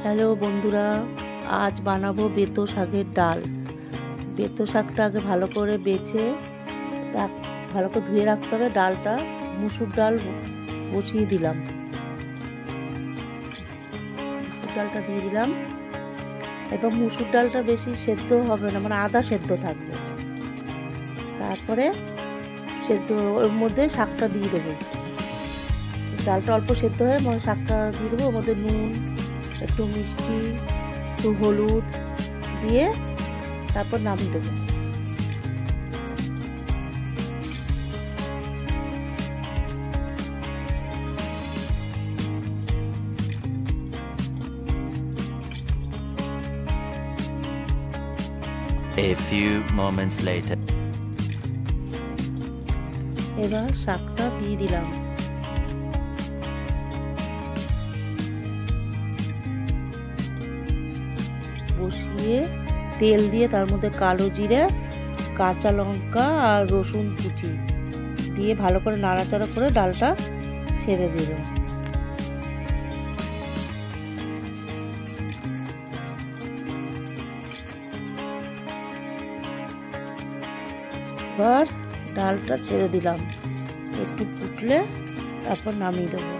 Hello বন্ধুরা, আজ বানাবো বেতো শাকের ডাল। বেতো শাকটা আগে ভালো করে বেছে ভালো করে ধুয়ে রাখতে হবে। ডালটা মুসুর ডাল বসিয়ে দিলাম, মুসুর ডালটা দিয়ে দিলাম। এবার মুসুর ডালটা বেশি সেদ্ধ হবে না, মানে আধা সেদ্ধ থাকবে। তারপরে সেদ্ধ ওর মধ্যে শাকটা দিয়ে দেবো। ডালটা অল্প সেদ্ধ হয়ে শাকটা দিয়ে দেবো। ওর মধ্যে নুন, একটু মিষ্টি, একটু হলুদ দিয়ে তারপর নামিয়ে দেবো। A few moments later. এবার শাকটা দিয়ে দিলাম। বসিয়ে তেল দিয়ে তার মধ্যে কালো জিরে, কাঁচা লঙ্কা আর রসুন কুচি দিয়ে ভালো করে নাড়াচাড়া করে ডালটা ছেড়ে দেব। এবার ডালটা ছেড়ে দিলাম, একটু ফুটলে তারপর নামিয়ে দেবো।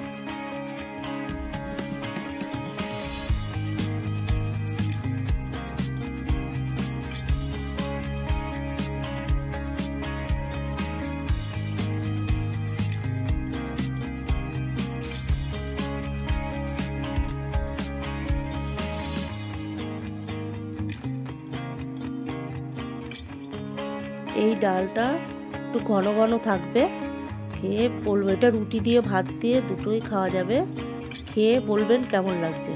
এই ডালটা একটু ঘন ঘন থাকবে, খেয়ে বলবো। এটা রুটি দিয়ে ভাত দিয়ে দুটোই খাওয়া যাবে। খেয়ে বলবেন কেমন লাগছে।